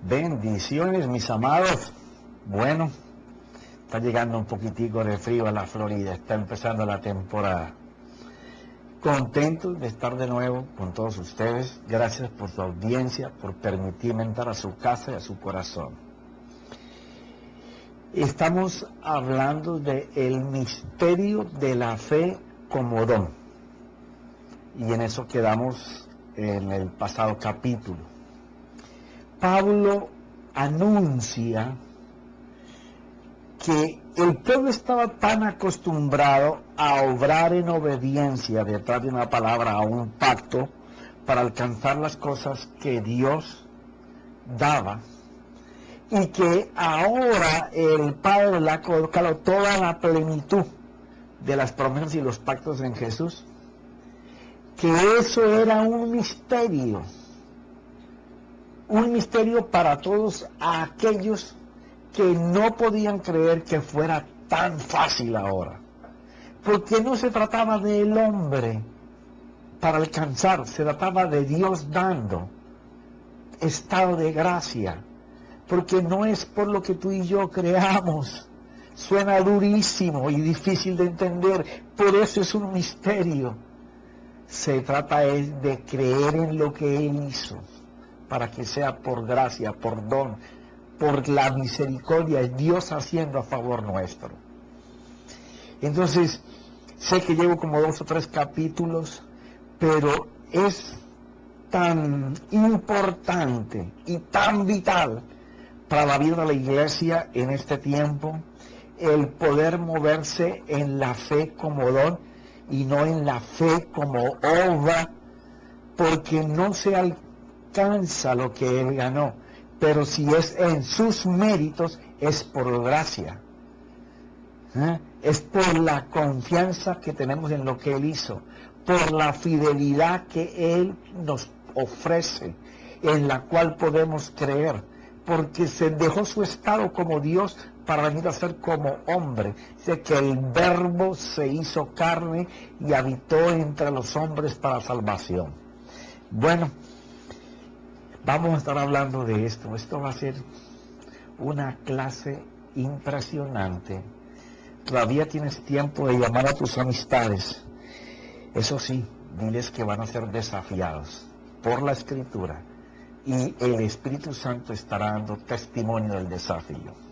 Bendiciones, mis amados. Bueno, está llegando un poquitico de frío a la Florida, está empezando la temporada. Contentos de estar de nuevo con todos ustedes. Gracias por su audiencia, por permitirme entrar a su casa y a su corazón. Estamos hablando del misterio de la fe como don. Y en eso quedamos en el pasado capítulo. Pablo anuncia que el pueblo estaba tan acostumbrado a obrar en obediencia detrás de una palabra, a un pacto, para alcanzar las cosas que Dios daba, y que ahora el Padre le ha colocado toda la plenitud de las promesas y los pactos en Jesús, que eso era un misterio para todos aquellos que no podían creer que fuera tan fácil ahora, porque no se trataba del hombre para alcanzar, se trataba de Dios dando estado de gracia, porque no es por lo que tú y yo creamos. Suena durísimo y difícil de entender, por eso es un misterio. Se trata de creer en lo que Él hizo, para que sea por gracia, por don, por la misericordia de Dios haciendo a favor nuestro. Entonces, sé que llevo como 2 o 3 capítulos, pero es tan importante y tan vital para la vida de la iglesia en este tiempo, el poder moverse en la fe como don y no en la fe como obra, porque no se alcanza lo que Él ganó, pero si es en sus méritos, es por gracia. Es por la confianza que tenemos en lo que Él hizo, por la fidelidad que Él nos ofrece, en la cual podemos creer, porque se dejó su estado como Dios para venir a ser como hombre. Dice que el Verbo se hizo carne y habitó entre los hombres para salvación. Bueno, vamos a estar hablando de esto. Esto va a ser una clase impresionante. Todavía tienes tiempo de llamar a tus amistades. Eso sí, diles que van a ser desafiados por la Escritura. Y el Espíritu Santo estará dando testimonio del desafío.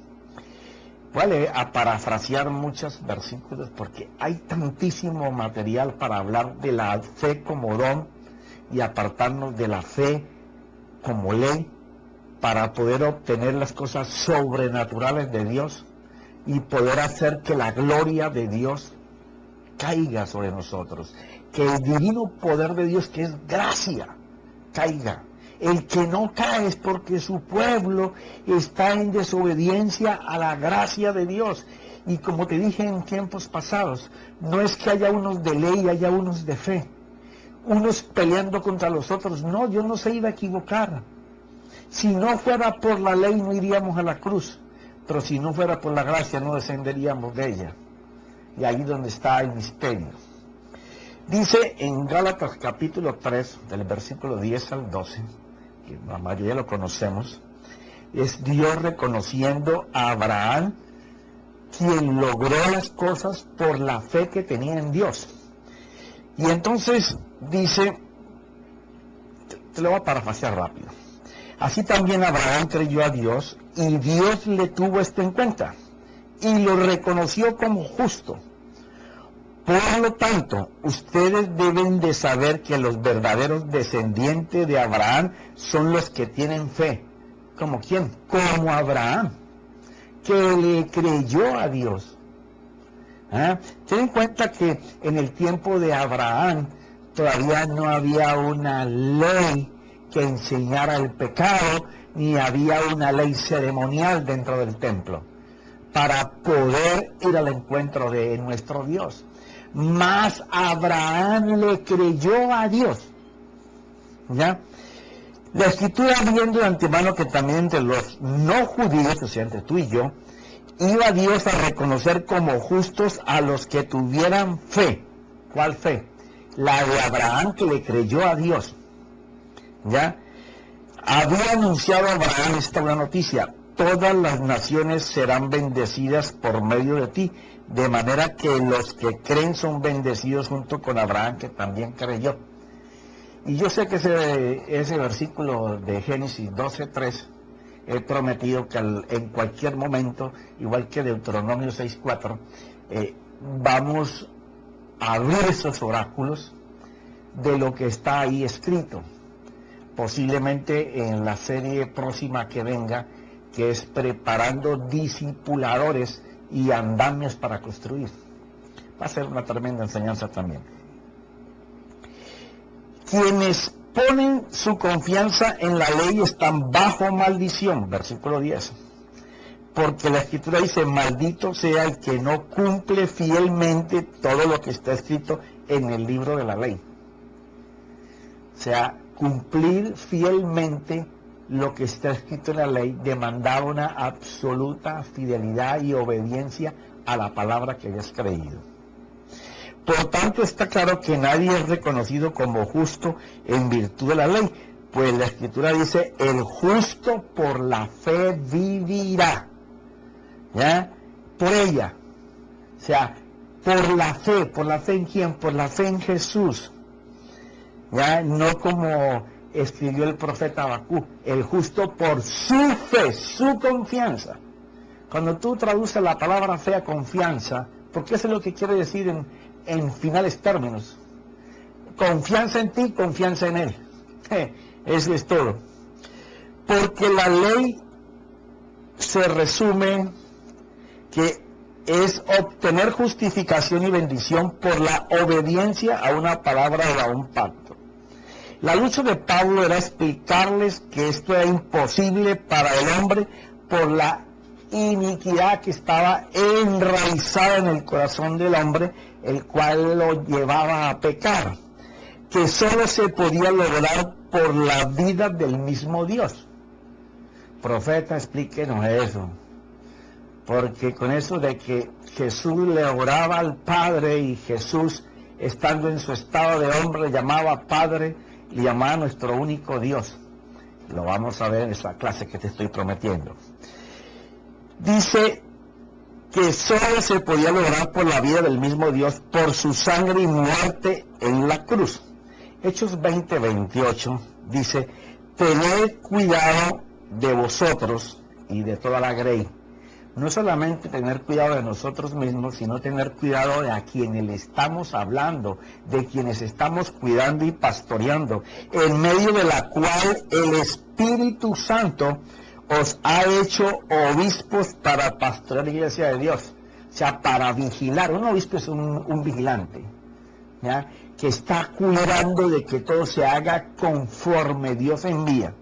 Vale, a parafrasear muchos versículos porque hay tantísimo material para hablar de la fe como don y apartarnos de la fe como ley para poder obtener las cosas sobrenaturales de Dios y poder hacer que la gloria de Dios caiga sobre nosotros, que el divino poder de Dios, que es gracia, caiga. El que no cae es porque su pueblo está en desobediencia a la gracia de Dios. Y como te dije en tiempos pasados, no es que haya unos de ley y haya unos de fe, unos peleando contra los otros. No, Dios no se iba a equivocar. Si no fuera por la ley no iríamos a la cruz, pero si no fuera por la gracia no descenderíamos de ella. Y ahí donde está el misterio. Dice en Gálatas capítulo 3, del versículo 10 al 12, que la mayoría lo conocemos, es Dios reconociendo a Abraham, quien logró las cosas por la fe que tenía en Dios. Y entonces dice, te lo voy a parafrasear rápido. Así también Abraham creyó a Dios y Dios le tuvo esto en cuenta y lo reconoció como justo. Por lo tanto, ustedes deben de saber que los verdaderos descendientes de Abraham son los que tienen fe. ¿Como quién? Como Abraham, que le creyó a Dios. Ten en cuenta que en el tiempo de Abraham todavía no había una ley que enseñara el pecado, ni había una ley ceremonial dentro del templo, para poder ir al encuentro de nuestro Dios. Mas Abraham le creyó a Dios. ¿Ya? La Escritura viendo de antemano que también entre los no judíos, o sea, entre tú y yo, iba Dios a reconocer como justos a los que tuvieran fe. ¿Cuál fe? La de Abraham, que le creyó a Dios. ¿Ya? había anunciado a Abraham esta buena noticia: todas las naciones serán bendecidas por medio de ti, de manera que los que creen son bendecidos junto con Abraham, que también creyó. Y yo sé que ese versículo de Génesis 12:3, he prometido que en cualquier momento, igual que Deuteronomio 6:4, vamos a abrir esos oráculos de lo que está ahí escrito. Posiblemente en la serie próxima que venga, que es Preparando Discipuladores y Andamios para Construir. Va a ser una tremenda enseñanza también. Quienes ponen su confianza en la ley están bajo maldición, versículo 10. Porque la Escritura dice: maldito sea el que no cumple fielmente todo lo que está escrito en el libro de la ley. O sea, cumplir fielmente lo que está escrito en la ley demandaba una absoluta fidelidad y obediencia a la palabra que hayas creído. Por tanto, está claro que nadie es reconocido como justo en virtud de la ley, pues la Escritura dice: el justo por la fe vivirá. ¿Ya? Por ella. O sea, por la fe en quién, por la fe en Jesús. ¿Ya? No como escribió el profeta Habacuc: el justo por su fe, su confianza. Cuando tú traduces la palabra fe a confianza, porque eso es lo que quiere decir en finales términos: confianza en ti, confianza en Él. Eso es todo. Porque la ley se resume que es obtener justificación y bendición por la obediencia a una palabra o a un pacto. La lucha de Pablo era explicarles que esto era imposible para el hombre por la iniquidad que estaba enraizada en el corazón del hombre, el cual lo llevaba a pecar, que solo se podía lograr por la vida del mismo Dios. Profeta, explíquenos eso, porque con eso de que Jesús le oraba al Padre, y Jesús, estando en su estado de hombre, le llamaba Padre, le llamaba a nuestro único Dios. Lo vamos a ver en esa clase que te estoy prometiendo. Dice que solo se podía lograr por la vida del mismo Dios, por su sangre y muerte en la cruz. Hechos 20:28 dice: tened cuidado de vosotros y de toda la grey. No solamente tener cuidado de nosotros mismos, sino tener cuidado de a quienes le estamos hablando, de quienes estamos cuidando y pastoreando, en medio de la cual el Espíritu Santo os ha hecho obispos para pastorear la iglesia de Dios. O sea, para vigilar. Un obispo es un vigilante, ¿ya?, que está cuidando de que todo se haga conforme Dios envía,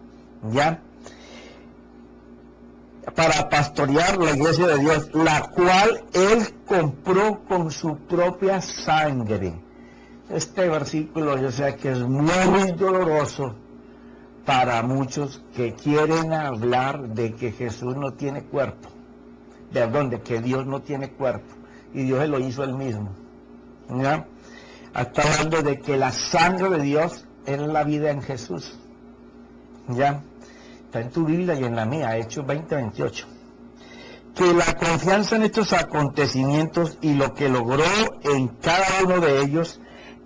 ¿ya?, para pastorear la iglesia de Dios, la cual Él compró con su propia sangre. Este versículo yo sé que es muy doloroso para muchos que quieren hablar de que Jesús no tiene cuerpo, perdón, de que Dios no tiene cuerpo, y Dios lo hizo Él mismo, ¿ya? Está hablando de que la sangre de Dios es la vida en Jesús, ¿ya? Está en tu Biblia y en la mía, Hechos 20:28. Que la confianza en estos acontecimientos y lo que logró en cada uno de ellos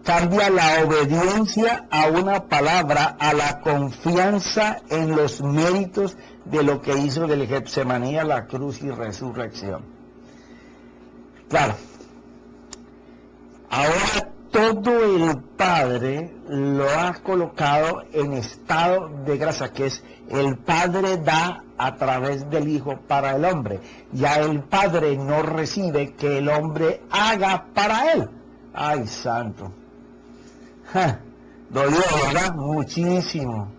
cambia la obediencia a una palabra a la confianza en los méritos de lo que hizo del Getsemaní a la cruz y resurrección. Claro, ahora todo el Padre lo ha colocado en estado de gracia, que es el Padre da a través del Hijo para el hombre. Ya el Padre no recibe que el hombre haga para él. ¡Ay, santo! Dolió, ¿verdad? Muchísimo.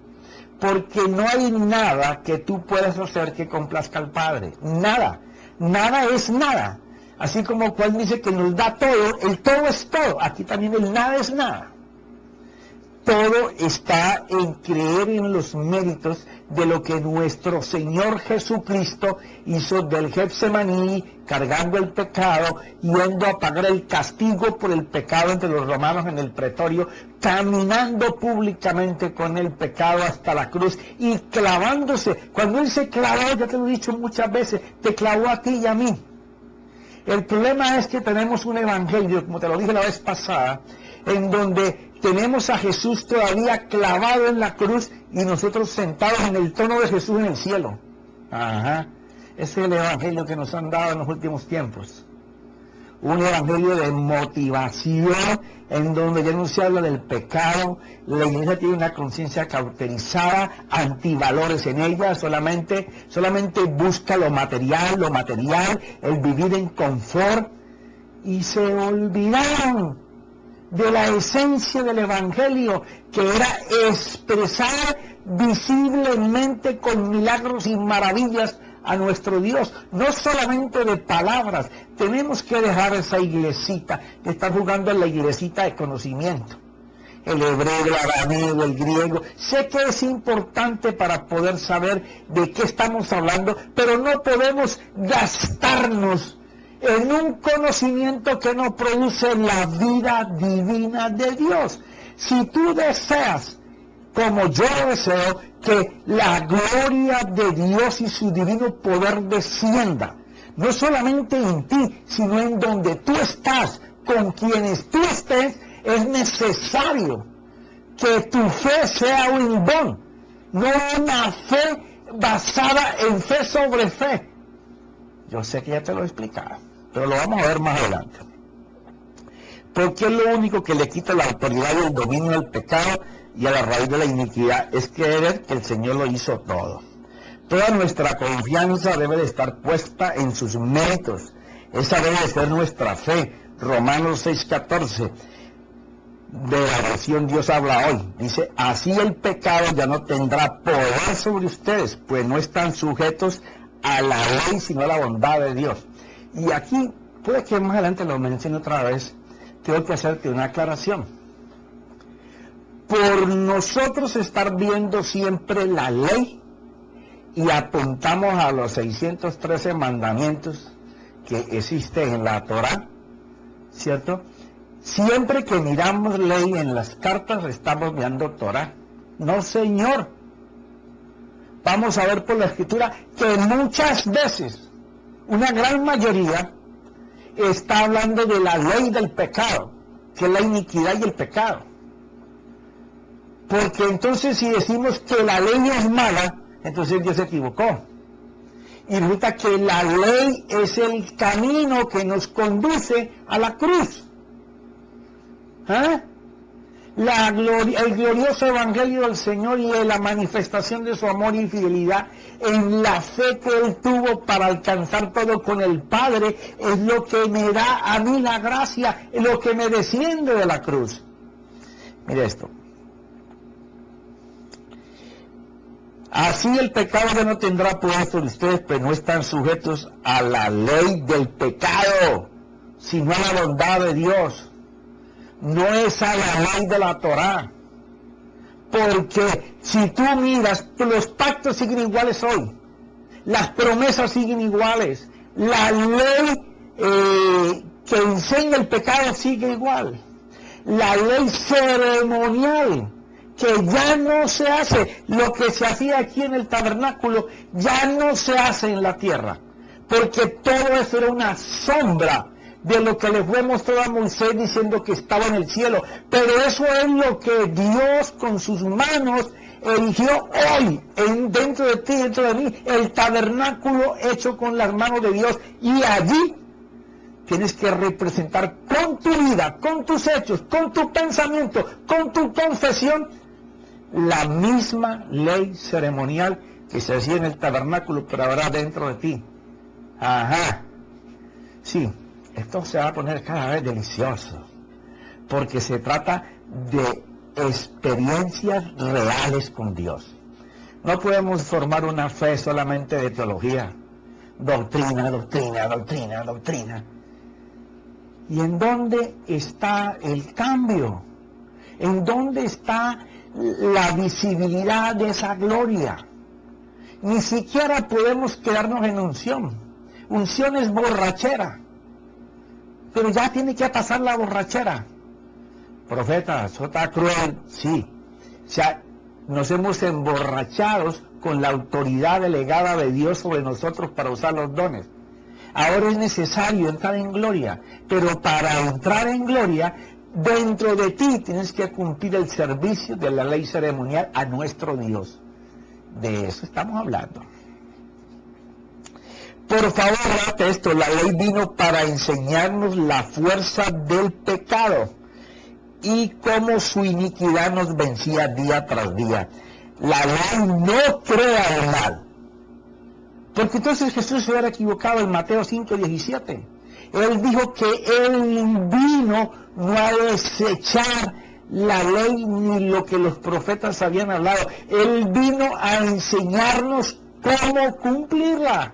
Porque no hay nada que tú puedas hacer que complazca al Padre. Nada. Nada es nada. Así como cual dice que nos da todo, el todo es todo. Aquí también el nada es nada. Todo está en creer en los méritos de lo que nuestro Señor Jesucristo hizo del Getsemaní, cargando el pecado, yendo a pagar el castigo por el pecado entre los romanos en el pretorio, caminando públicamente con el pecado hasta la cruz y clavándose. Cuando Él se clavó, ya te lo he dicho muchas veces, te clavó a ti y a mí. El problema es que tenemos un evangelio, como te lo dije la vez pasada, en donde tenemos a Jesús todavía clavado en la cruz y nosotros sentados en el trono de Jesús en el cielo. Ajá. Ese es el evangelio que nos han dado en los últimos tiempos. Un evangelio de motivación en donde ya no se habla del pecado. La iglesia tiene una conciencia cauterizada, antivalores en ella, solamente busca lo material, el vivir en confort, y se olvidaron de la esencia del evangelio, que era expresar visiblemente con milagros y maravillas a nuestro Dios, no solamente de palabras. Tenemos que dejar esa iglesita que está jugando en la iglesita de conocimiento, el hebreo, el arameo, el griego. Sé que es importante para poder saber de qué estamos hablando, pero no podemos gastarnos en un conocimiento que no produce la vida divina de Dios. Si tú deseas, como yo deseo, que la gloria de Dios y su divino poder descienda, no solamente en ti, sino en donde tú estás, con quienes tú estés, es necesario que tu fe sea un don, no una fe basada en fe sobre fe. Yo sé que ya te lo he explicado, pero lo vamos a ver más adelante. Porque es lo único que le quita la autoridad y el dominio al pecado y a la raíz de la iniquidad, es creer que el Señor lo hizo todo. Toda nuestra confianza debe de estar puesta en sus méritos. Esa debe de ser nuestra fe. Romanos 6:14 de la versión Dios habla hoy. Dice, así el pecado ya no tendrá poder sobre ustedes, pues no están sujetos a la ley, sino a la bondad de Dios. Y aquí, puede que más adelante lo mencione otra vez, tengo que hacerte una aclaración. Por nosotros estar viendo siempre la ley y apuntamos a los 613 mandamientos que existen en la Torá, ¿cierto? Siempre que miramos ley en las cartas estamos mirando Torá. No, señor. Vamos a ver por la Escritura que muchas veces, una gran mayoría, está hablando de la ley del pecado, que es la iniquidad y el pecado. Porque entonces si decimos que la ley es mala, entonces Dios se equivocó. Y resulta que la ley es el camino que nos conduce a la cruz. ¿Ah? El glorioso evangelio del Señor y la manifestación de su amor y fidelidad en la fe que Él tuvo para alcanzar todo con el Padre, es lo que me da a mí la gracia, es lo que me desciende de la cruz. Mire esto. Así el pecado ya no tendrá poder sobre ustedes, pues no están sujetos a la ley del pecado, sino a la bondad de Dios. No es a la ley de la Torá. Porque si tú miras, los pactos siguen iguales hoy. Las promesas siguen iguales. La ley que enseña el pecado sigue igual. La ley ceremonial, que ya no se hace, lo que se hacía aquí en el tabernáculo, ya no se hace en la tierra, porque todo eso era una sombra de lo que le fue mostrado a Moisés diciendo que estaba en el cielo. Pero eso es lo que Dios con sus manos erigió hoy, dentro de ti, dentro de mí, el tabernáculo hecho con las manos de Dios, y allí tienes que representar con tu vida, con tus hechos, con tu pensamiento, con tu confesión, la misma ley ceremonial que se hacía en el tabernáculo, pero ahora dentro de ti. Ajá. Sí, esto se va a poner cada vez delicioso, porque se trata de experiencias reales con Dios. No podemos formar una fe solamente de teología, doctrina, doctrina, doctrina, doctrina. ¿Y en dónde está el cambio? ¿En dónde está la visibilidad de esa gloria? Ni siquiera podemos quedarnos en unción. Unción es borrachera. Pero ya tiene que pasar la borrachera. Profeta, eso está cruel. Sí. O sea, nos hemos emborrachado con la autoridad delegada de Dios sobre nosotros para usar los dones. Ahora es necesario entrar en gloria, pero para entrar en gloria, dentro de ti tienes que cumplir el servicio de la ley ceremonial a nuestro Dios. De eso estamos hablando. Por favor, date esto, la ley vino para enseñarnos la fuerza del pecado y cómo su iniquidad nos vencía día tras día. La ley no crea el mal. Porque entonces Jesús se hubiera equivocado en Mateo 5:17. Él dijo que Él vino no a desechar la ley ni lo que los profetas habían hablado. Él vino a enseñarnos cómo cumplirla.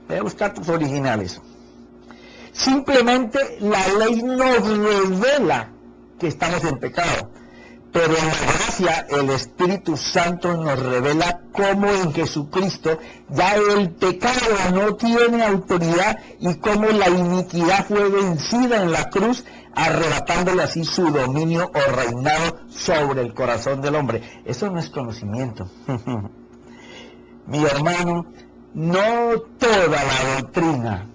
Voy a buscar tus originales. Simplemente la ley nos revela que estamos en pecado. Pero en la gracia, el Espíritu Santo nos revela cómo en Jesucristo ya el pecado no tiene autoridad y cómo la iniquidad fue vencida en la cruz, arrebatándole así su dominio o reinado sobre el corazón del hombre. Eso no es conocimiento. Mi hermano, no toda la doctrina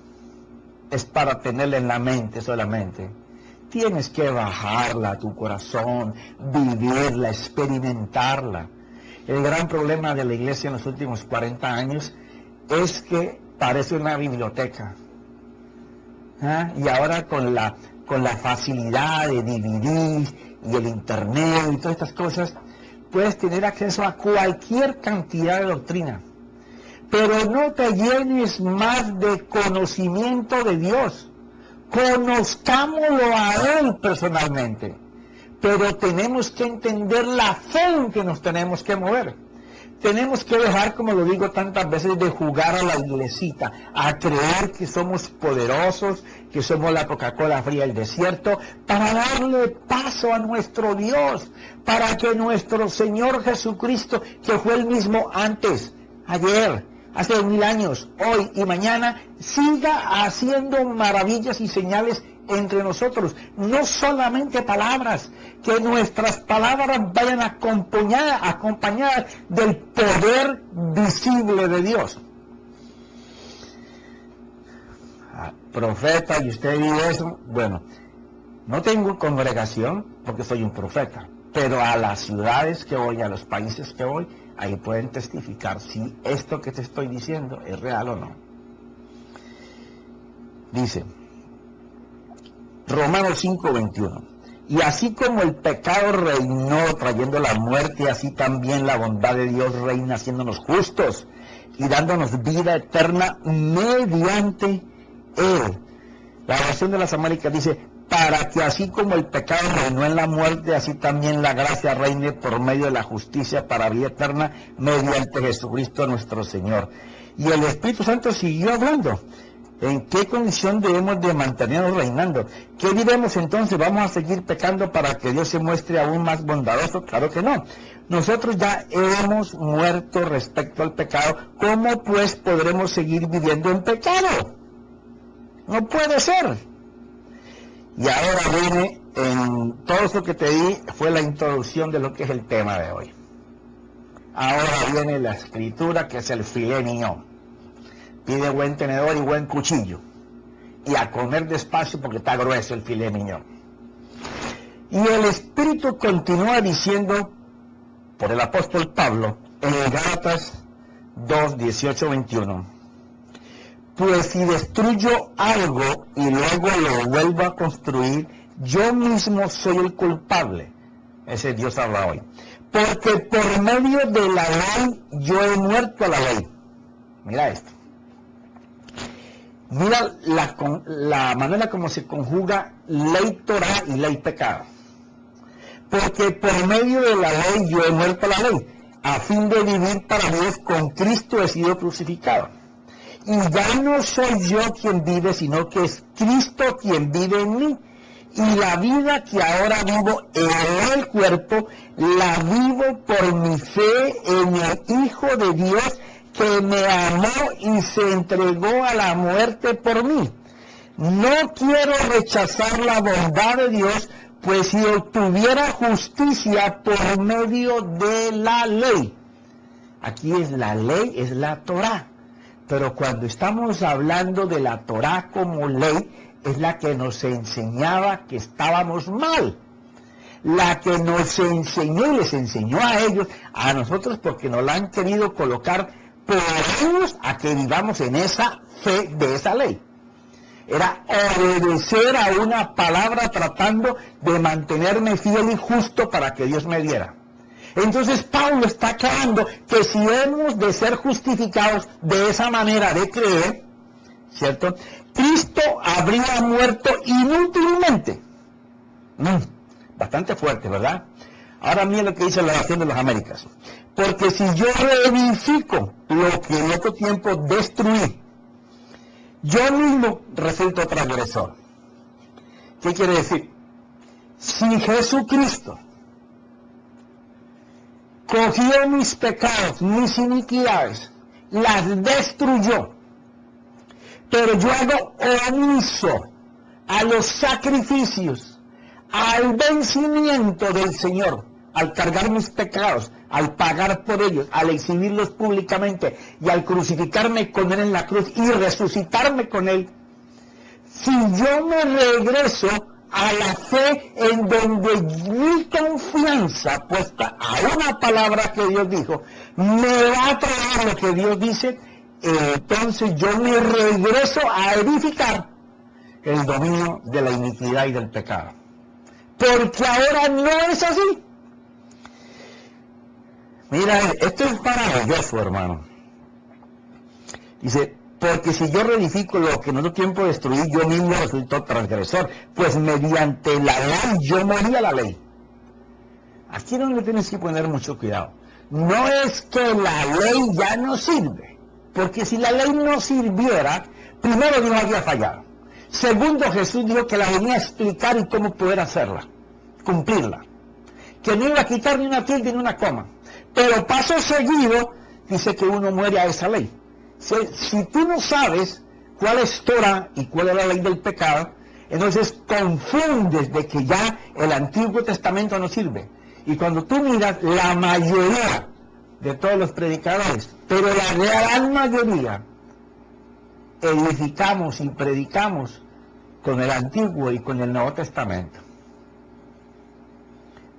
es para tenerla en la mente solamente. Tienes que bajarla a tu corazón, vivirla, experimentarla. El gran problema de la iglesia en los últimos 40 años es que parece una biblioteca. Y ahora con la facilidad de dividir y el internet y todas estas cosas, puedes tener acceso a cualquier cantidad de doctrina. Pero no te llenes más de conocimiento de Dios. Conozcámoslo a Él personalmente, pero tenemos que entender la fe en que nos tenemos que mover. Tenemos que dejar, como lo digo tantas veces, de jugar a la iglesita, a creer que somos poderosos, que somos la Coca-Cola fría del desierto, para darle paso a nuestro Dios, para que nuestro Señor Jesucristo, que fue el mismo antes, ayer, hace 2000 años, hoy y mañana, siga haciendo maravillas y señales entre nosotros. No solamente palabras, que nuestras palabras vayan acompañadas del poder visible de Dios. Profeta, y usted dice eso, bueno, no tengo congregación porque soy un profeta, pero a las ciudades que voy, a los países que voy, ahí pueden testificar si esto que te estoy diciendo es real o no. Dice, Romanos 5:21, y así como el pecado reinó trayendo la muerte, así también la bondad de Dios reina haciéndonos justos y dándonos vida eterna mediante Él. La versión de las Américas dice, para que así como el pecado reinó en la muerte, así también la gracia reine por medio de la justicia para vida eterna mediante Jesucristo nuestro Señor. Y el Espíritu Santo siguió hablando. ¿En qué condición debemos de mantenernos reinando? ¿Qué diremos entonces? ¿Vamos a seguir pecando para que Dios se muestre aún más bondadoso? Claro que no. Nosotros ya hemos muerto respecto al pecado. ¿Cómo pues podremos seguir viviendo en pecado? No puede ser. Y ahora viene, en todo eso que te di, fue la introducción de lo que es el tema de hoy. Ahora viene la escritura, que es el filet mignon. Pide buen tenedor y buen cuchillo. Y a comer despacio porque está grueso el filet mignon. Y el Espíritu continúa diciendo, por el apóstol Pablo, en Gálatas 2:18-21. Pues si destruyo algo y luego lo vuelvo a construir, yo mismo soy el culpable. Ese Dios habla hoy. Porque por medio de la ley yo he muerto a la ley. Mira esto. Mira la manera como se conjuga ley Torah y ley pecado. Porque por medio de la ley yo he muerto a la ley, a fin de vivir para Dios. Con Cristo he sido crucificado. Y ya no soy yo quien vive, sino que es Cristo quien vive en mí. y la vida que ahora vivo en el cuerpo, la vivo por mi fe en el Hijo de Dios que me amó y se entregó a la muerte por mí. No quiero rechazar la bondad de Dios, pues si obtuviera justicia por medio de la ley. Aquí es la ley, es la Torá. Pero cuando estamos hablando de la Torá como ley, es la que nos enseñaba que estábamos mal. La que nos enseñó y les enseñó a ellos, a nosotros, porque nos la han querido colocar por años a que vivamos en esa fe de esa ley. Era obedecer a una palabra tratando de mantenerme fiel y justo para que Dios me diera. Entonces Pablo está aclarando que si hemos de ser justificados de esa manera de creer, ¿cierto? Cristo habría muerto inútilmente. Bastante fuerte, ¿verdad? Ahora miren lo que dice la Oración de las Américas. Porque si yo reedifico lo que en otro tiempo destruí, yo mismo resulto transgresor. ¿Qué quiere decir? Si Jesucristo cogió mis pecados, mis iniquidades, las destruyó, pero yo hago omiso a los sacrificios, al vencimiento del Señor, al cargar mis pecados, al pagar por ellos, al exhibirlos públicamente y al crucificarme con Él en la cruz y resucitarme con Él. Si yo me regreso a la fe en donde mi confianza puesta a una palabra que Dios dijo, me va a traer lo que Dios dice, entonces yo me regreso a edificar el dominio de la iniquidad y del pecado. Porque ahora no es así. Mira, esto es maravilloso, hermano. Dice, porque si yo reedifico lo que en otro tiempo destruí, yo mismo resulto transgresor, pues mediante la ley yo morí a la ley. Aquí es donde tienes que poner mucho cuidado. No es que la ley ya no sirve, porque si la ley no sirviera, primero Dios había fallado. Segundo, Jesús dijo que la venía a explicar y cómo poder hacerla, cumplirla. Que no iba a quitar ni una tilde ni una coma. Pero paso seguido, dice que uno muere a esa ley. Si tú no sabes cuál es Torah y cuál es la ley del pecado, entonces confundes de que ya el Antiguo Testamento no sirve. Y cuando tú miras, la mayoría de todos los predicadores, pero la gran mayoría, edificamos y predicamos con el Antiguo y con el Nuevo Testamento.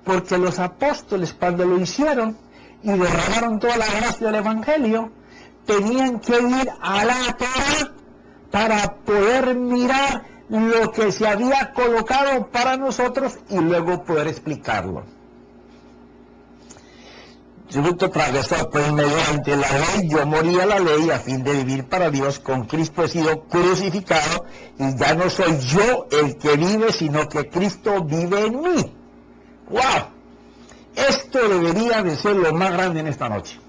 Porque los apóstoles, cuando lo hicieron y derramaron toda la gracia del Evangelio, tenían que ir a la Torá para poder mirar lo que se había colocado para nosotros y luego poder explicarlo. Resulto transgresor, pues mediante la ley yo morí a la ley a fin de vivir para Dios. Con Cristo he sido crucificado y ya no soy yo el que vive, sino que Cristo vive en mí. ¡Wow! Esto debería de ser lo más grande en esta noche.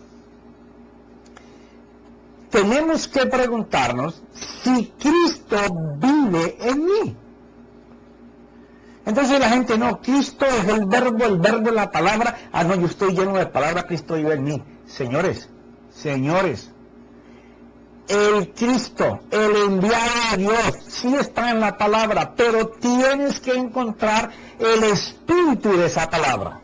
Tenemos que preguntarnos si Cristo vive en mí. Entonces la gente, no, Cristo es el verbo es la palabra. Ah, no, yo estoy lleno de palabra, Cristo vive en mí. Señores, el Cristo, el enviado de Dios, sí está en la palabra, pero tienes que encontrar el espíritu de esa palabra,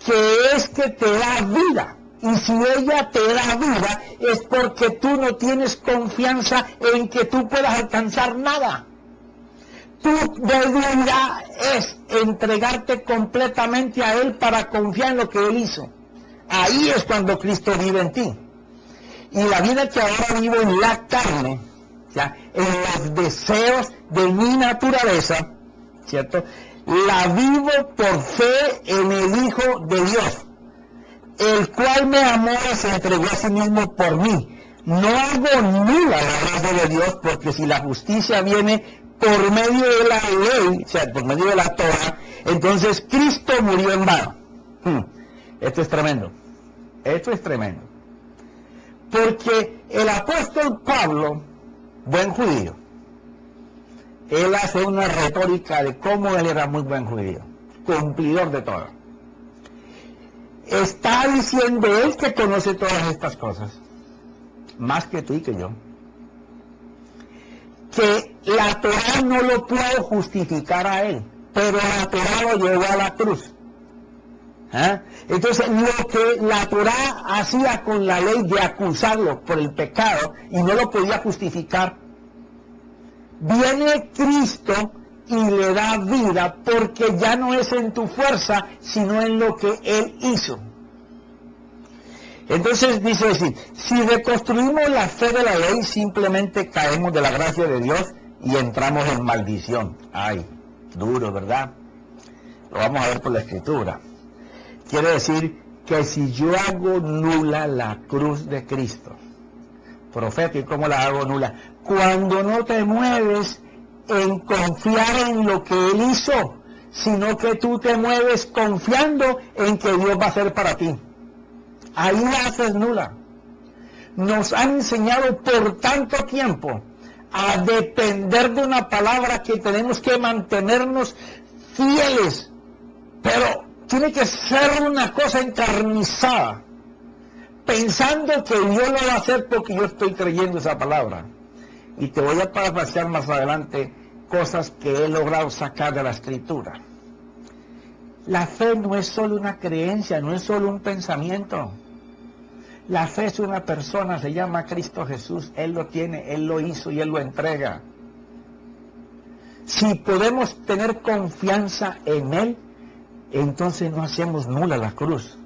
que es que te da vida. Y si ella te da vida, es porque tú no tienes confianza en que tú puedas alcanzar nada. Tu debilidad es entregarte completamente a Él para confiar en lo que Él hizo. Ahí es cuando Cristo vive en ti. Y la vida que ahora vivo en la carne, ¿ya?, en los deseos de mi naturaleza, ¿cierto?, la vivo por fe en el Hijo de Dios, el cual me amó y se entregó a sí mismo por mí. No hago nula la gracia de Dios, porque si la justicia viene por medio de la ley, o sea, por medio de la Torah, entonces Cristo murió en vano. Esto es tremendo. Esto es tremendo. Porque el apóstol Pablo, buen judío, él hace una retórica de cómo él era muy buen judío, cumplidor de todo. Está diciendo él que conoce todas estas cosas, más que tú y que yo. Que la Torá no lo pudo justificar a él, pero la Torá lo llevó a la cruz. Entonces, lo que la Torá hacía con la ley de acusarlo por el pecado y no lo podía justificar, viene Cristo y le da vida, porque ya no es en tu fuerza, sino en lo que Él hizo. Entonces dice así: si reconstruimos la fe de la ley, simplemente caemos de la gracia de Dios y entramos en maldición. Ay, duro, ¿verdad? Lo vamos a ver por la Escritura. Quiere decir que si yo hago nula la cruz de Cristo, profeta, ¿y cómo la hago nula? Cuando no te mueves en confiar en lo que Él hizo, sino que tú te mueves confiando en que Dios va a hacer para ti. Ahí la haces nula. Nos han enseñado por tanto tiempo a depender de una palabra que tenemos que mantenernos fieles, pero tiene que ser una cosa encarnizada, pensando que Dios lo va a hacer porque yo estoy creyendo esa palabra. Y te voy a parafrasear más adelante cosas que he logrado sacar de la Escritura. La fe no es solo una creencia, no es solo un pensamiento. La fe es una persona, se llama Cristo Jesús. Él lo tiene, Él lo hizo y Él lo entrega. Si podemos tener confianza en Él, entonces no hacemos nula la cruz.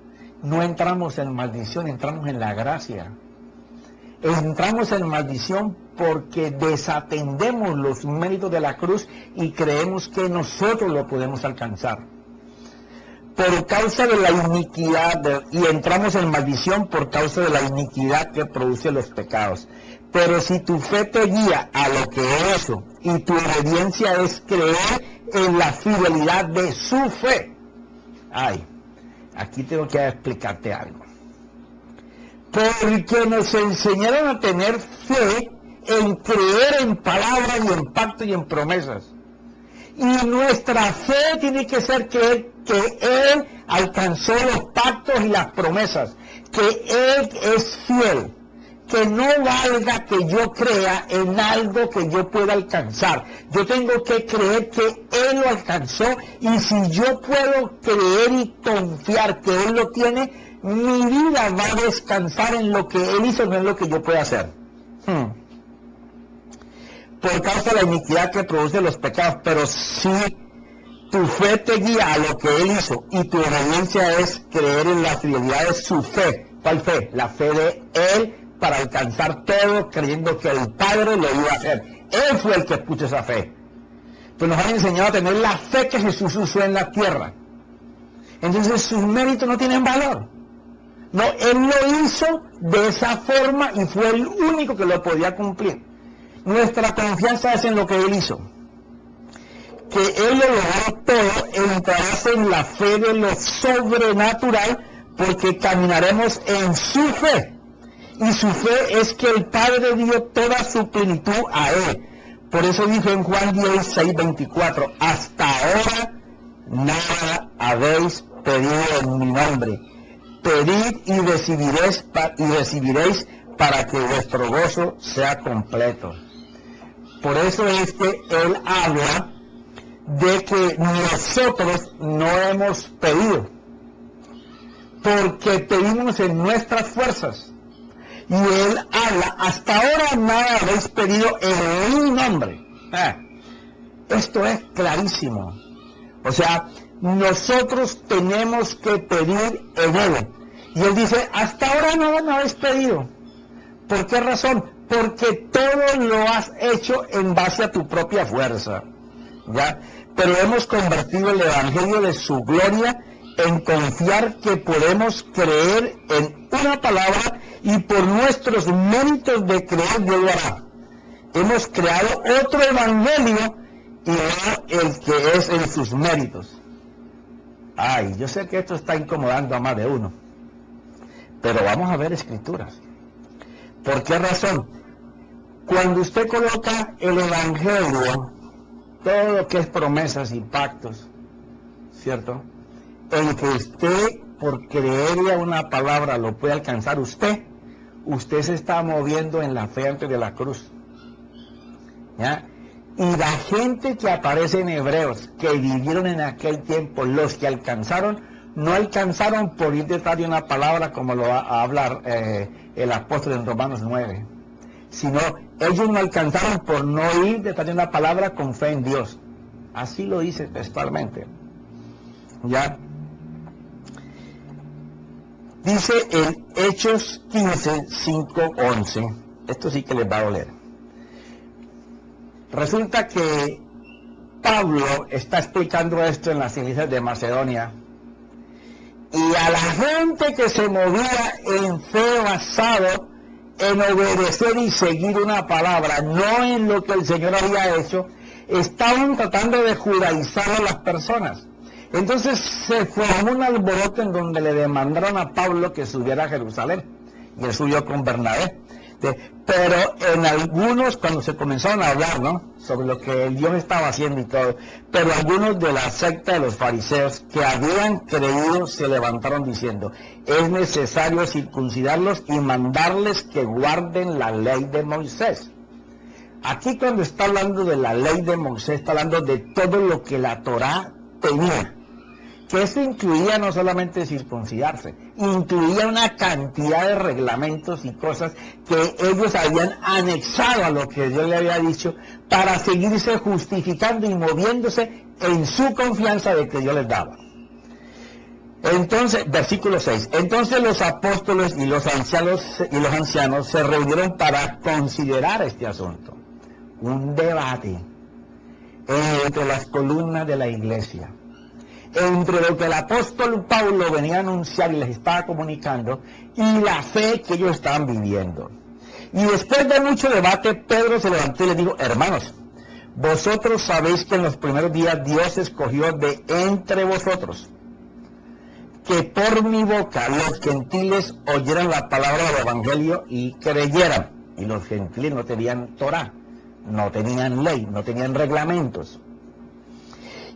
No entramos en maldición, entramos en la gracia. Entramos en maldición porque desatendemos los méritos de la cruz y creemos que nosotros lo podemos alcanzar. Por causa de la iniquidad, y entramos en maldición por causa de la iniquidad que produce los pecados. Pero si tu fe te guía a lo que es eso, y tu obediencia es creer en la fidelidad de su fe. Ay, aquí tengo que explicarte algo. Porque nos enseñaron a tener fe en creer en palabras y en pactos y en promesas. Y nuestra fe tiene que ser creer que Él alcanzó los pactos y las promesas, que Él es fiel, que no valga que yo crea en algo que yo pueda alcanzar. Yo tengo que creer que Él lo alcanzó, y si yo puedo creer y confiar que Él lo tiene, mi vida va a descansar en lo que Él hizo, no en lo que yo pueda hacer. Por causa de la iniquidad que produce los pecados. Pero si tu fe te guía a lo que Él hizo y tu obediencia es creer en la fidelidad de su fe. ¿Cuál fe? La fe de Él para alcanzar todo, creyendo que el Padre lo iba a hacer. Él fue el que puso esa fe. Pues nos han enseñado a tener la fe que Jesús usó en la tierra. Entonces sus méritos no tienen valor. No, Él lo hizo de esa forma y fue el único que lo podía cumplir. Nuestra confianza es en lo que Él hizo. Que Él lo logró todo, entrarás en la fe de lo sobrenatural, porque caminaremos en su fe. Y su fe es que el Padre dio toda su plenitud a Él. Por eso dijo en Juan 16:24, hasta ahora nada habéis pedido en mi nombre. Pedid y recibiréis para que vuestro gozo sea completo. Por eso es que Él habla de que nosotros no hemos pedido, porque pedimos en nuestras fuerzas. Y Él habla, hasta ahora nada habéis pedido en mi nombre. Esto es clarísimo. O sea, nosotros tenemos que pedir en Él. Y Él dice, hasta ahora nada me habéis pedido. ¿Por qué razón? Porque todo lo has hecho en base a tu propia fuerza. ¿Ya? Pero hemos convertido el Evangelio de su gloria en confiar que podemos creer en una palabra y por nuestros méritos de creer Dios lo hará. Hemos creado otro Evangelio y no el que es en sus méritos. Ay, yo sé que esto está incomodando a más de uno, pero vamos a ver escrituras. ¿Por qué razón? Cuando usted coloca el Evangelio todo lo que es promesas y pactos, ¿cierto? En que usted, por creerle a una palabra, lo puede alcanzar usted se está moviendo en la fe antes de la cruz, ¿ya? Y la gente que aparece en Hebreos, que vivieron en aquel tiempo, los que alcanzaron, no alcanzaron por ir detrás de una palabra como lo va a hablar el apóstol en Romanos 9, sino ellos no alcanzaron por no ir detrás de una palabra con fe en Dios. Así lo dice textualmente, ¿ya? Dice en Hechos 15, 5, 11, esto sí que les va a doler. Resulta que Pablo está explicando esto en las iglesias de Macedonia, y a la gente que se movía en fe basado en obedecer y seguir una palabra, no en lo que el Señor había hecho, estaban tratando de judaizar a las personas. Entonces se formó un alboroto en donde le demandaron a Pablo que subiera a Jerusalén, y él subió con Bernabé. Pero en algunos, cuando se comenzaron a hablar, ¿no?, sobre lo que Dios estaba haciendo y todo, pero algunos de la secta de los fariseos que habían creído se levantaron diciendo: es necesario circuncidarlos y mandarles que guarden la ley de Moisés. Aquí, cuando está hablando de la ley de Moisés, está hablando de todo lo que la Torá tenía, que eso incluía no solamente circuncidarse, incluía una cantidad de reglamentos y cosas que ellos habían anexado a lo que Dios le había dicho para seguirse justificando y moviéndose en su confianza de que Dios les daba. Entonces, versículo 6, entonces los apóstoles y los ancianos se reunieron para considerar este asunto. Un debate entre las columnas de la iglesia, entre lo que el apóstol Pablo venía a anunciar y les estaba comunicando, y la fe que ellos estaban viviendo. Y después de mucho debate, Pedro se levantó y les dijo: hermanos, vosotros sabéis que en los primeros días Dios escogió de entre vosotros que por mi boca los gentiles oyeran la palabra del evangelio y creyeran. Y los gentiles no tenían Torá, no tenían ley, no tenían reglamentos.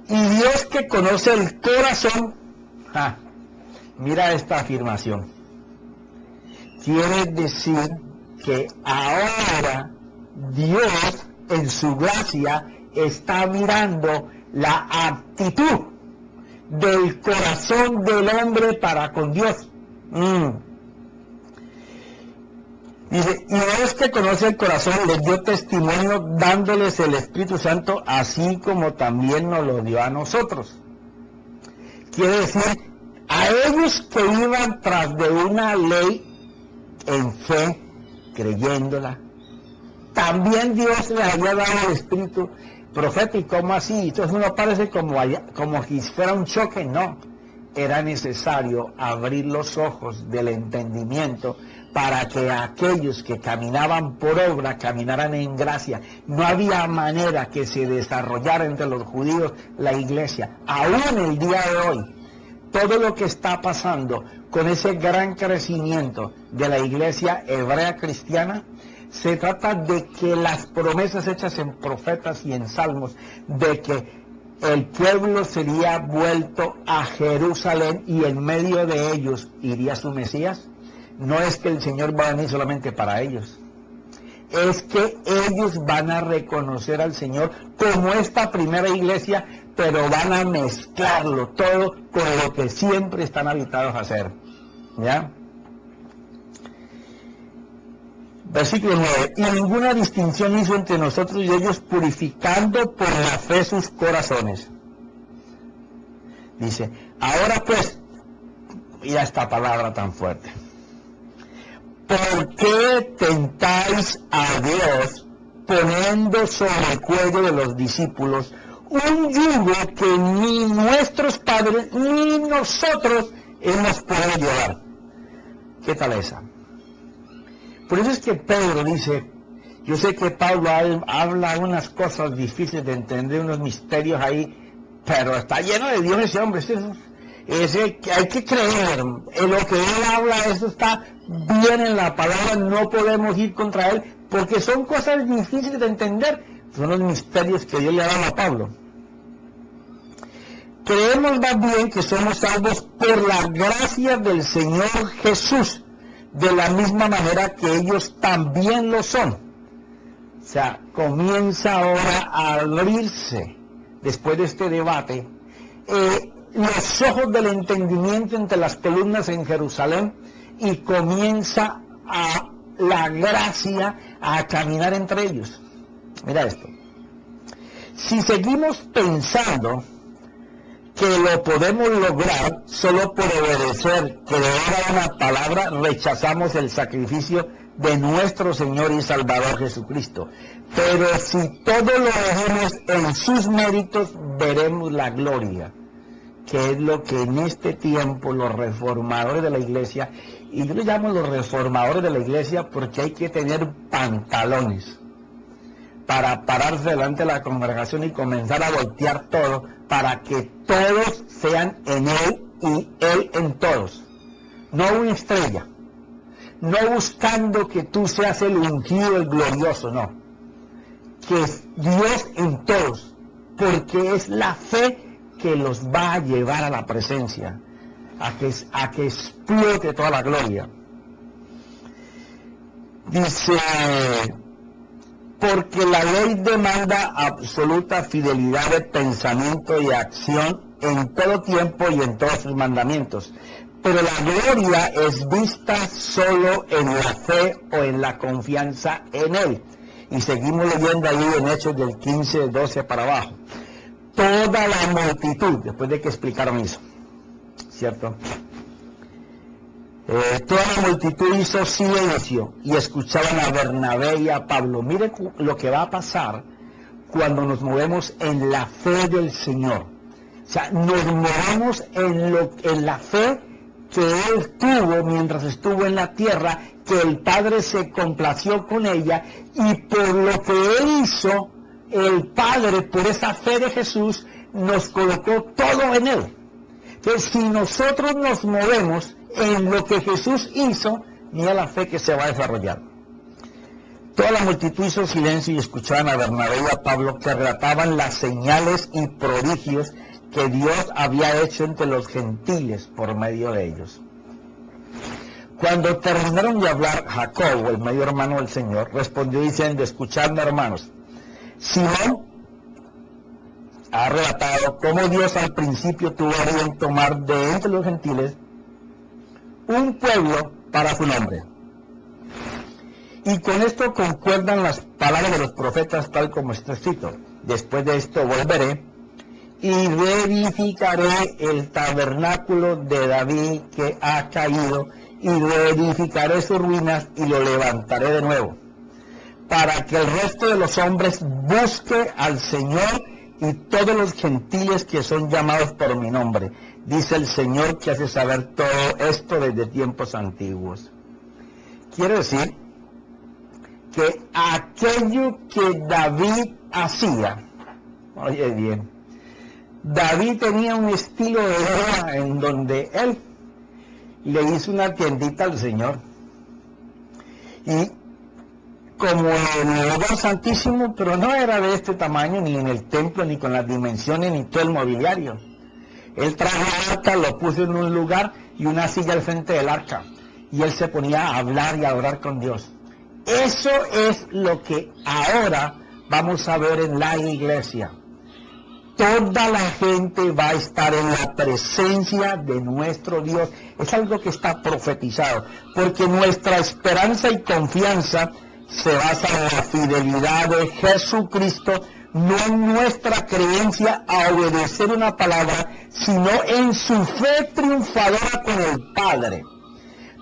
Y Dios, que conoce el corazón, mira esta afirmación, quiere decir que ahora Dios en su gracia está mirando la actitud del corazón del hombre para con Dios. Dice: y Dios, que conoce el corazón, les dio testimonio dándoles el Espíritu Santo, así como también nos lo dio a nosotros. Quiere decir, a ellos que iban tras de una ley en fe, creyéndola, también Dios les había dado el Espíritu profético. ¿Cómo así? Entonces uno parece como si fuera un choque. No, era necesario abrir los ojos del entendimiento para que aquellos que caminaban por obra caminaran en gracia. No había manera que se desarrollara entre los judíos la iglesia. Aún el día de hoy, todo lo que está pasando con ese gran crecimiento de la iglesia hebrea cristiana, se trata de que las promesas hechas en profetas y en salmos, de que el pueblo sería vuelto a Jerusalén y en medio de ellos iría su Mesías. No es que el Señor va a venir solamente para ellos, es que ellos van a reconocer al Señor como esta primera iglesia, pero van a mezclarlo todo con lo que siempre están habitados a hacer, ¿ya? Versículo 9, y ninguna distinción hizo entre nosotros y ellos, purificando por la fe sus corazones. Dice: ahora pues, mira esta palabra tan fuerte, ¿por qué tentáis a Dios poniendo sobre el cuello de los discípulos un yugo que ni nuestros padres ni nosotros hemos podido llevar? ¿Qué tal esa? Por eso es que Pedro dice, yo sé que Pablo habla unas cosas difíciles de entender, unos misterios ahí, pero está lleno de Dios ese hombre. Hay que creer en lo que él habla, eso está bien en la palabra, no podemos ir contra él, porque son cosas difíciles de entender, Son los misterios que Dios le ha dado a Pablo. Creemos más bien que somos salvos por la gracia del Señor Jesús, de la misma manera que ellos también lo son. O sea, comienza ahora a abrirse, después de este debate, los ojos del entendimiento entre las columnas en Jerusalén, y comienza a la gracia a caminar entre ellos. Mira esto. Si seguimos pensando que lo podemos lograr solo por obedecer, creer a una palabra, rechazamos el sacrificio de nuestro Señor y Salvador Jesucristo. Pero si todo lo dejemos en sus méritos, veremos la gloria, que es lo que en este tiempo los reformadores de la iglesia, y yo les llamo los reformadores de la iglesia porque hay que tener pantalones para pararse delante de la congregación y comenzar a voltear todo, para que todos sean en Él y Él en todos. No una estrella, no buscando que tú seas el ungido, el glorioso, no. Que es Dios en todos, porque es la fe que los va a llevar a la presencia, a que explote toda la gloria. Dice, porque la ley demanda absoluta fidelidad de pensamiento y acción en todo tiempo y en todos sus mandamientos. Pero la gloria es vista solo en la fe o en la confianza en Él. Y seguimos leyendo ahí en Hechos del 15, 12 para abajo. Toda la multitud, después de que explicaron eso, ¿cierto? Toda la multitud hizo silencio y escuchaban a Bernabé y a Pablo. Mire lo que va a pasar cuando nos movemos en la fe del Señor. O sea, nos movemos en la fe que Él tuvo mientras estuvo en la tierra, que el Padre se complació con ella, y por lo que Él hizo, el Padre, por esa fe de Jesús, nos colocó todo en Él. Entonces, si nosotros nos movemos en lo que Jesús hizo, mira la fe que se va a desarrollar. Toda la multitud hizo silencio y escuchaban a Bernabé y a Pablo, que relataban las señales y prodigios que Dios había hecho entre los gentiles por medio de ellos. Cuando terminaron de hablar, Jacobo, el medio hermano del Señor, respondió diciendo: escuchadme, hermanos, Simón ha relatado cómo Dios al principio tuvo a bien tomar de entre los gentiles un pueblo para su nombre. Y con esto concuerdan las palabras de los profetas, tal como está escrito: después de esto volveré y reedificaré el tabernáculo de David que ha caído, y reedificaré sus ruinas y lo levantaré de nuevo, para que el resto de los hombres busque al Señor, y todos los gentiles que son llamados por mi nombre, dice el Señor, que hace saber todo esto desde tiempos antiguos. Quiere decir que aquello que David hacía, oye bien, David tenía un estilo de vida en donde él le hizo una tiendita al Señor, y como en el lugar santísimo, pero no era de este tamaño, ni en el templo, ni con las dimensiones, ni todo el mobiliario. Él trajo el arca, lo puso en un lugar y una silla al frente del arca, y él se ponía a hablar y a orar con Dios. Eso es lo que ahora vamos a ver en la iglesia. Toda la gente va a estar en la presencia de nuestro Dios. Es algo que está profetizado, porque nuestra esperanza y confianza se basa en la fidelidad de Jesucristo, no en nuestra creencia a obedecer una palabra, sino en su fe triunfadora con el Padre.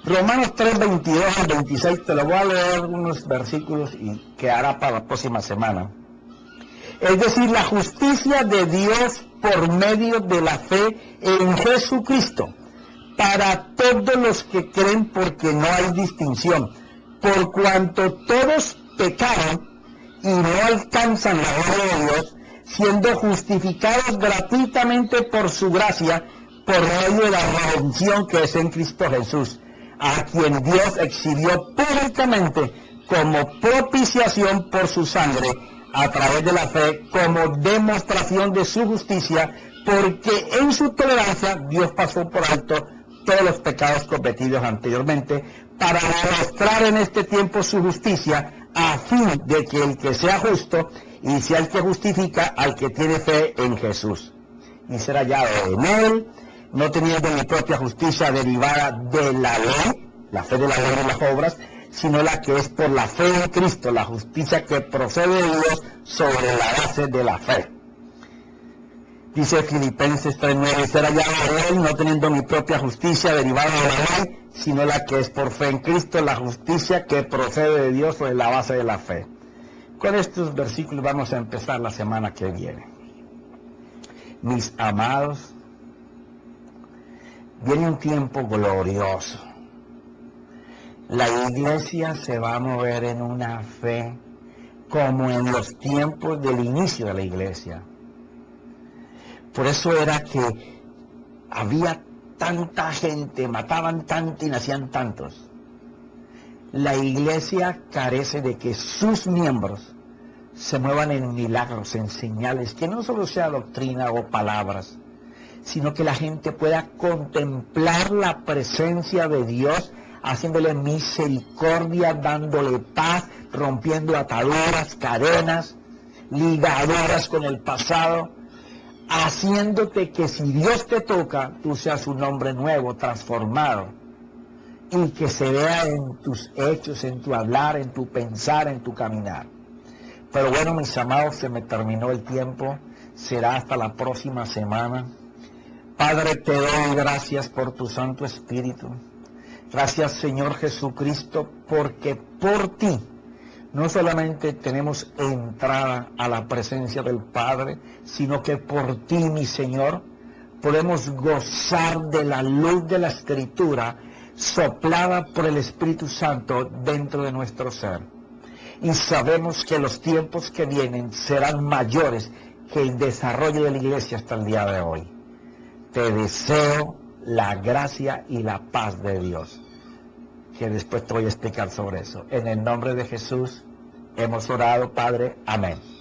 Romanos 3, 22 al 26, te lo voy a leer unos versículos y quedará para la próxima semana. Es decir, la justicia de Dios por medio de la fe en Jesucristo, para todos los que creen, porque no hay distinción, por cuanto todos pecaron y no alcanzan la gloria de Dios, siendo justificados gratuitamente por su gracia, por medio de la redención que es en Cristo Jesús, a quien Dios exhibió públicamente como propiciación por su sangre, a través de la fe como demostración de su justicia, porque en su tolerancia Dios pasó por alto todos los pecados cometidos anteriormente para demostrar en este tiempo su justicia, a fin de que el que sea justo y sea el que justifica al que tiene fe en Jesús, y ser hallado en él, no teniendo mi propia justicia derivada de la ley, la fe de la ley y las obras, sino la que es por la fe en Cristo, la justicia que procede de Dios sobre la base de la fe. Dice Filipenses 3:9, ser hallado en él, no teniendo mi propia justicia derivada de la ley, sino la que es por fe en Cristo, la justicia que procede de Dios sobre la base de la fe. Con estos versículos vamos a empezar la semana que viene. Mis amados, viene un tiempo glorioso. La iglesia se va a mover en una fe como en los tiempos del inicio de la iglesia. Por eso era que había tanta gente, mataban tanto y nacían tantos. La iglesia carece de que sus miembros se muevan en milagros, en señales, que no solo sea doctrina o palabras, sino que la gente pueda contemplar la presencia de Dios, haciéndole misericordia, dándole paz, rompiendo ataduras, cadenas, ligaduras con el pasado, haciéndote que si Dios te toca, tú seas un hombre nuevo, transformado, y que se vea en tus hechos, en tu hablar, en tu pensar, en tu caminar. Pero bueno, mis amados, se me terminó el tiempo, será hasta la próxima semana. Padre, te doy gracias por tu Santo Espíritu. Gracias, Señor Jesucristo, porque por ti no solamente tenemos entrada a la presencia del Padre, sino que por ti, mi Señor, podemos gozar de la luz de la Escritura soplada por el Espíritu Santo dentro de nuestro ser. Y sabemos que los tiempos que vienen serán mayores que el desarrollo de la iglesia hasta el día de hoy. Te deseo la gracia y la paz de Dios, que después te voy a explicar sobre eso. En el nombre de Jesús hemos orado, Padre. Amén.